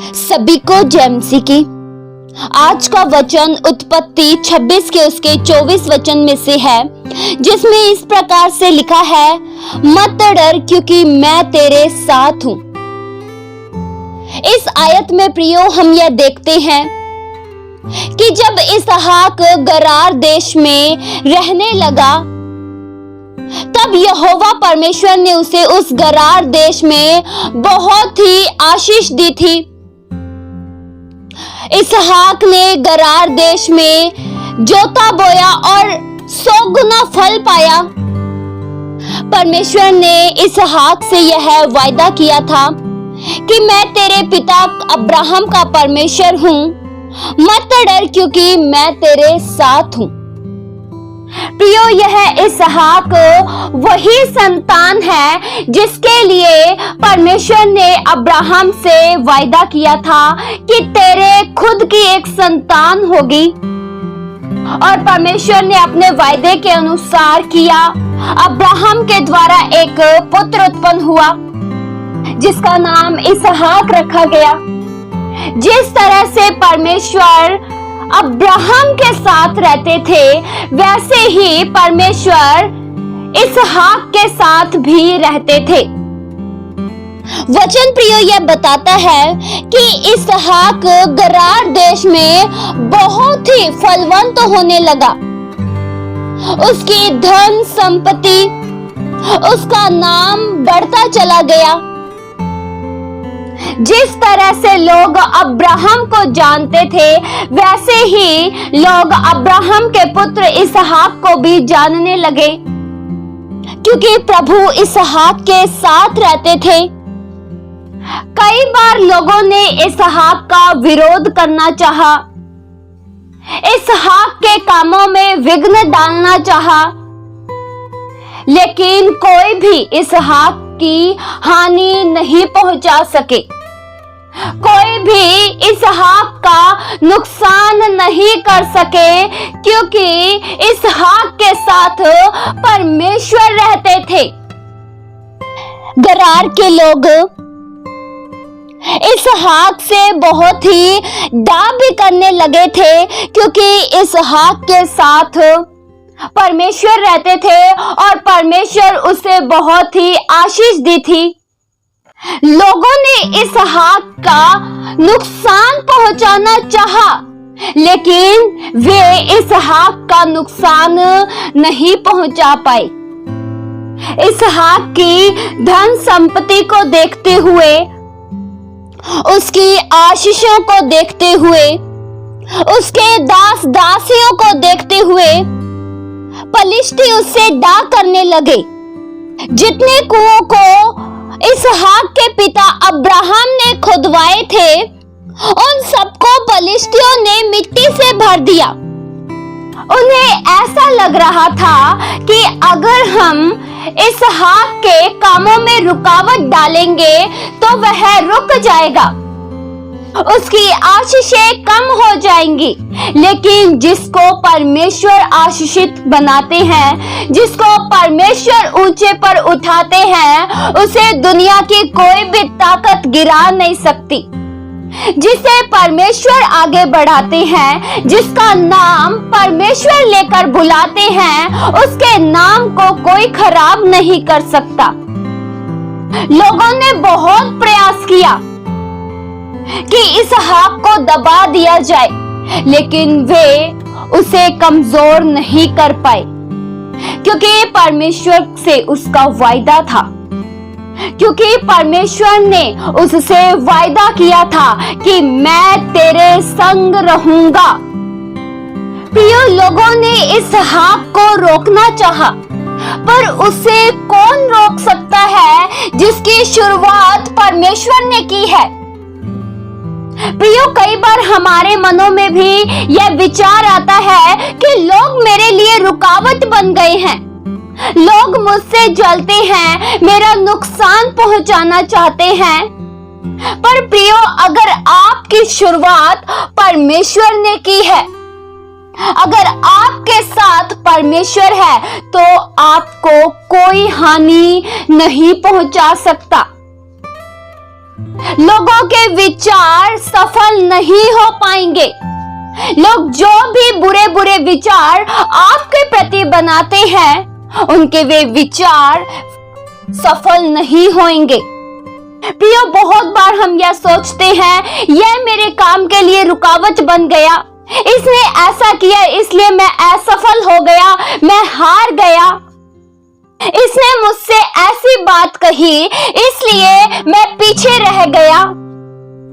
सभी को जय मसीह की। आज का वचन उत्पत्ति 26 के उसके 24 वचन में से है, जिसमें इस प्रकार से लिखा है, मत डर क्योंकि मैं तेरे साथ हूं। इस आयत में प्रियो हम यह देखते हैं कि जब इसहाक गरार देश में रहने लगा, तब यहोवा परमेश्वर ने उसे उस गरार देश में बहुत ही आशीष दी थी। इसहाक ने गरार देश में जोता बोया और 100 गुना फल पाया। परमेश्वर ने इसहाक से यह वायदा किया था कि मैं तेरे पिता अब्राहम का परमेश्वर हूं, मत डर क्योंकि मैं तेरे साथ हूं। प्रियो, यह इसहाक वही संतान है जिसके लिए परमेश्वर ने अब्राहम से वायदा किया था कि तेरे खुद की एक संतान होगी, और परमेश्वर ने अपने वायदे के अनुसार किया। अब्राहम के द्वारा एक पुत्र उत्पन्न हुआ जिसका नाम इसहाक रखा गया। जिस तरह से परमेश्वर अब्राहम के साथ रहते थे, वैसे ही परमेश्वर इसहाक के साथ भी रहते थे। वचन प्रियो यह बताता है कि इसहाक गरार देश में बहुत ही फलवंत होने लगा। उसकी धन संपत्ति, उसका नाम बढ़ता चला गया। जिस तरह से लोग अब्राहम को जानते थे, वैसे ही लोग अब्राहम के पुत्र इसहाक को भी जानने लगे, क्योंकि प्रभु इसहाक के साथ रहते थे। कई बार लोगों ने इसहाक का विरोध करना चाहा, इसहाक के कामों में विघ्न डालना चाहा, लेकिन कोई भी इसहाक की हानि नहीं पहुंचा सके। कोई भी इसहाक का नुकसान नहीं कर सके, क्योंकि इसहाक के साथ परमेश्वर रहते थे। गरार के लोग इसहाक से बहुत ही डाह भी करने लगे थे, क्योंकि इसहाक के साथ परमेश्वर रहते थे और परमेश्वर उसे बहुत ही आशीष दी थी। लोगों ने इसहाक का नुकसान पहुंचाना चाहा, लेकिन वे इसहाक का नुकसान नहीं पहुंचा पाए। इसहाक की धन संपत्ति को देखते हुए, उसकी आशीषों को देखते हुए, उसके दास दासियों को देखते हुए पलिश्ती उससे डाह करने लगे। जितने कुओं को इसहाक के पिता अब्राहम ने खुदवाए थे, उन सबको पलिश्तियों ने मिट्टी से भर दिया। उन्हें ऐसा लग रहा था कि अगर हम इसहाक के कामों में रुकावट डालेंगे तो वह रुक जाएगा, उसकी आशीषें कम हो जाएंगी। लेकिन जिसको परमेश्वर आशीषित बनाते हैं, जिसको परमेश्वर ऊंचे पर उठाते हैं, उसे दुनिया की कोई भी ताकत गिरा नहीं सकती। जिसे परमेश्वर आगे बढ़ाते हैं, जिसका नाम परमेश्वर लेकर बुलाते हैं, उसके नाम को कोई खराब नहीं कर सकता। लोगों ने बहुत प्रयास किया कि इसहाक को दबा दिया जाए, लेकिन वे उसे कमजोर नहीं कर पाए, क्योंकि परमेश्वर से उसका वायदा था, क्योंकि परमेश्वर ने उससे वायदा किया था कि मैं तेरे संग रहूंगा। प्रियो, लोगों ने इसहाक को रोकना चाहा, पर उसे कौन रोक सकता है जिसकी शुरुआत परमेश्वर ने की है। प्रियो, कई बार हमारे मनों में भी यह विचार आता है कि लोग मेरे लिए रुकावट बन गए हैं, लोग मुझसे जलते हैं, मेरा नुकसान पहुंचाना चाहते हैं। पर प्रियो, अगर आपकी शुरुआत परमेश्वर ने की है, अगर आपके साथ परमेश्वर है, तो आपको कोई हानि नहीं पहुंचा सकता। लोगों के विचार सफल नहीं हो पाएंगे। लोग जो भी बुरे बुरे विचार आपके प्रति बनाते हैं, उनके वे विचार सफल नहीं होंगे। प्रियो, बहुत बार हम यह सोचते हैं, यह मेरे काम के लिए रुकावट बन गया, इसने ऐसा किया इसलिए मैं असफल हो गया, मैं हार गया, इसने मुझसे ऐसी बात कही इसलिए मैं पीछे रह गया।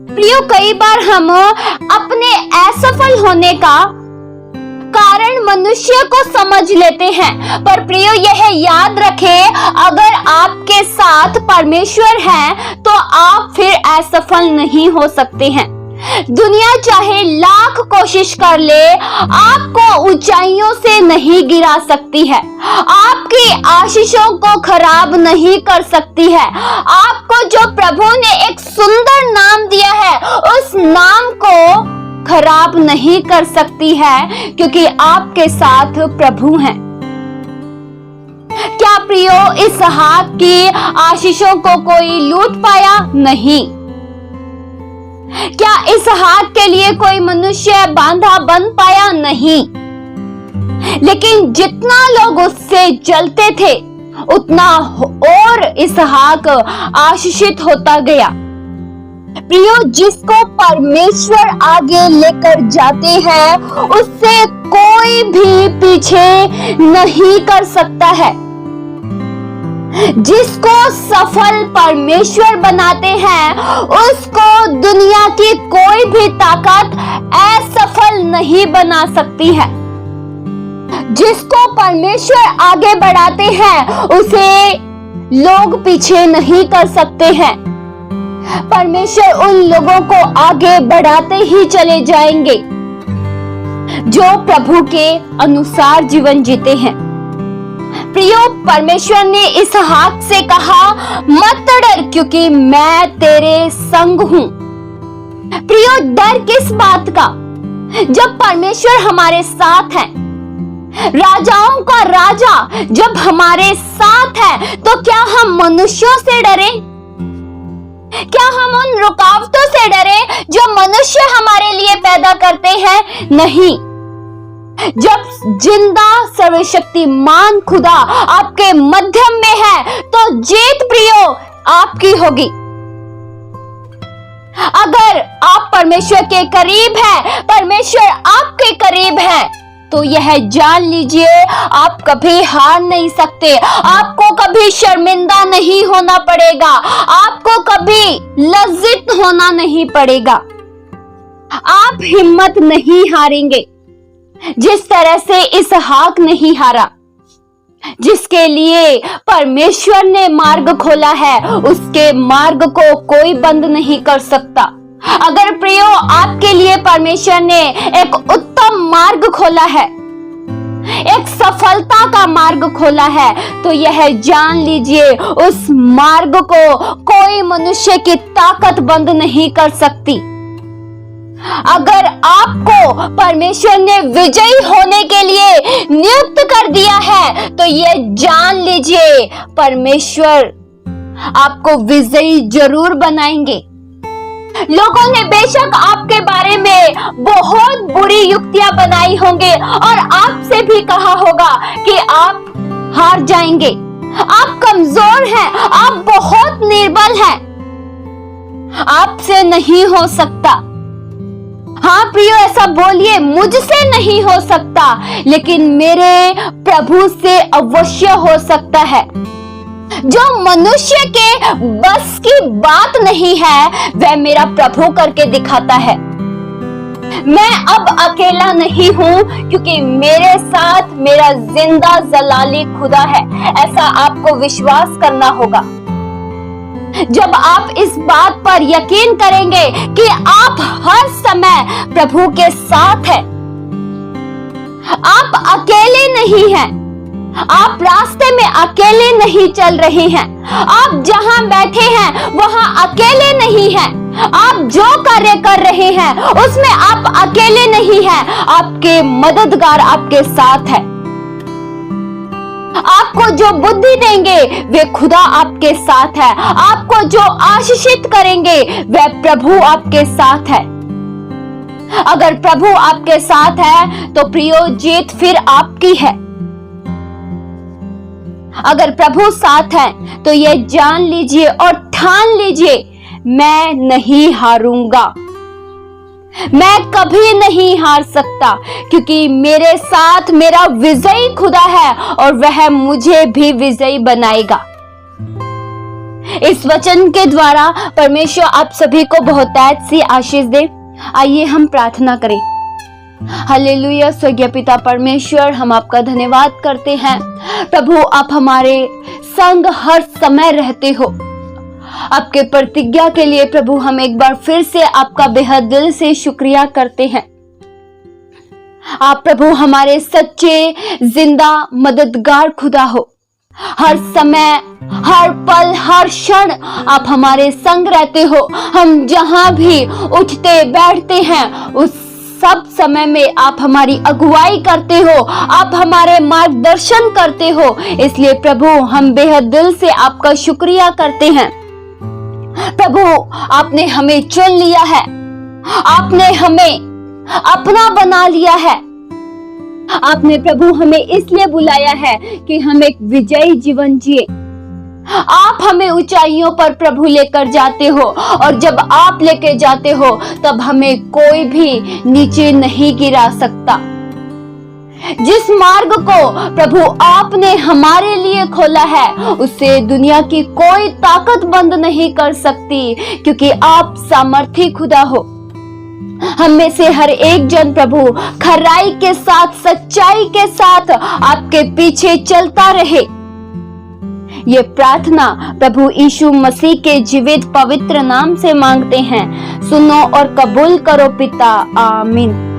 प्रियो, कई बार हम अपने असफल होने का कारण मनुष्य को समझ लेते हैं, पर प्रियो यह याद रखें, अगर आपके साथ परमेश्वर है तो आप फिर असफल नहीं हो सकते हैं। दुनिया चाहे लाख कोशिश कर ले, आपको ऊंचाइयों से नहीं गिरा सकती है, आपकी आशीषों को खराब नहीं कर सकती है। आपको जो प्रभु ने एक सुंदर नाम दिया है, उस नाम को खराब नहीं कर सकती है, क्योंकि आपके साथ प्रभु हैं। क्या प्रियो, इसहाक की आशीषों को कोई लूट पाया? नहीं। क्या इसहाक के लिए कोई मनुष्य बांधा बन पाया? नहीं। लेकिन जितना लोग उससे जलते थे, उतना और इसहाक आशीषित होता गया। प्रियो, जिसको परमेश्वर आगे लेकर जाते हैं, उससे कोई भी पीछे नहीं कर सकता है। जिसको सफल परमेश्वर बनाते हैं, उसको दुनिया की कोई भी ताकत असफल नहीं बना सकती है। जिसको परमेश्वर आगे बढ़ाते हैं, उसे लोग पीछे नहीं कर सकते हैं। परमेश्वर उन लोगों को आगे बढ़ाते ही चले जाएंगे जो प्रभु के अनुसार जीवन जीते हैं। प्रियो, परमेश्वर ने इसहाक से कहा, मत डर, क्योंकि मैं तेरे संग हूं। प्रियो, डर किस बात का? जब परमेश्वर हमारे साथ है, राजाओं का राजा जब हमारे साथ है, तो क्या हम मनुष्यों से डरें? क्या हम उन रुकावटों से डरें जो मनुष्य हमारे लिए पैदा करते हैं? नहीं। जब जिंदा सर्वशक्तिमान खुदा आपके मध्यम में है, तो जीत प्रियो आपकी होगी। अगर आप परमेश्वर के करीब हैं, परमेश्वर आपके करीब है, तो यह जान लीजिए, आप कभी हार नहीं सकते, आपको कभी शर्मिंदा नहीं होना पड़ेगा, आपको कभी लज्जित होना नहीं पड़ेगा। आप हिम्मत नहीं हारेंगे, जिस तरह से इसहाक नहीं हारा। जिसके लिए परमेश्वर ने मार्ग खोला है, उसके मार्ग को कोई बंद नहीं कर सकता। अगर प्रियो, आपके लिए परमेश्वर ने एक उत्तम मार्ग खोला है, एक सफलता का मार्ग खोला है, तो यह जान लीजिए, उस मार्ग को कोई मनुष्य की ताकत बंद नहीं कर सकती। अगर आपको परमेश्वर ने विजयी होने के लिए नियुक्त कर दिया है, तो यह जान लीजिए, परमेश्वर आपको विजयी जरूर बनाएंगे। लोगों ने बेशक आपके बारे में बहुत बुरी युक्तियां बनाई होंगे और आपसे भी कहा होगा कि आप हार जाएंगे, आप कमजोर हैं, आप बहुत निर्बल हैं, आपसे नहीं हो सकता। हाँ प्रियो, ऐसा बोलिए, मुझसे नहीं हो सकता, लेकिन मेरे प्रभु से अवश्य हो सकता है। जो मनुष्य के बस की बात नहीं है, वह मेरा प्रभु करके दिखाता है। मैं अब अकेला नहीं हूँ, क्योंकि मेरे साथ मेरा जिंदा जलाली खुदा है। ऐसा आपको विश्वास करना होगा। जब आप इस बात पर यकीन करेंगे कि आप हर समय प्रभु के साथ हैं, आप अकेले नहीं हैं, आप रास्ते में अकेले नहीं चल रहे हैं, आप जहां बैठे हैं वहां अकेले नहीं हैं, आप जो कार्य कर रहे हैं उसमें आप अकेले नहीं हैं, आपके मददगार आपके साथ है। आपको जो बुद्धि देंगे वे खुदा आपके साथ है। आपको जो आशीषित करेंगे वह प्रभु आपके साथ है। अगर प्रभु आपके साथ है तो प्रियो, जीत फिर आपकी है। अगर प्रभु साथ है तो ये जान लीजिए और ठान लीजिए, मैं नहीं हारूंगा, मैं कभी नहीं हार सकता, क्योंकि मेरे साथ मेरा विजयी खुदा है और वह मुझे भी विजयी बनाएगा। इस वचन के द्वारा परमेश्वर आप सभी को बहुतायत सी आशीष दे। आइए हम प्रार्थना करें। हालेलुया। स्वर्गीय पिता परमेश्वर, हम आपका धन्यवाद करते हैं। प्रभु, आप हमारे संग हर समय रहते हो। आपके प्रतिज्ञा के लिए प्रभु हम एक बार फिर से आपका बेहद दिल से शुक्रिया करते हैं। आप प्रभु हमारे सच्चे जिंदा मददगार खुदा हो। हर समय, हर पल, हर क्षण आप हमारे संग रहते हो। हम जहां भी उठते बैठते हैं उस सब समय में आप हमारी अगुवाई करते हो, आप हमारे मार्गदर्शन करते हो। इसलिए प्रभु हम बेहद दिल से आपका शुक्रिया करते हैं। प्रभु, आपने हमें चुन लिया है, आपने हमें अपना बना लिया है। आपने प्रभु हमें इसलिए बुलाया है कि हम एक विजयी जीवन जिए। आप हमें ऊंचाइयों पर प्रभु लेकर जाते हो और जब आप लेकर जाते हो तब हमें कोई भी नीचे नहीं गिरा सकता। जिस मार्ग को प्रभु आपने हमारे लिए खोला है उसे दुनिया की कोई ताकत बंद नहीं कर सकती, क्योंकि आप सामर्थी खुदा हो। हम में से हर एक जन प्रभु खराई के साथ, सच्चाई के साथ आपके पीछे चलता रहे। ये प्रार्थना प्रभु यीशु मसीह के जीवित पवित्र नाम से मांगते हैं। सुनो और कबूल करो पिता। आमीन।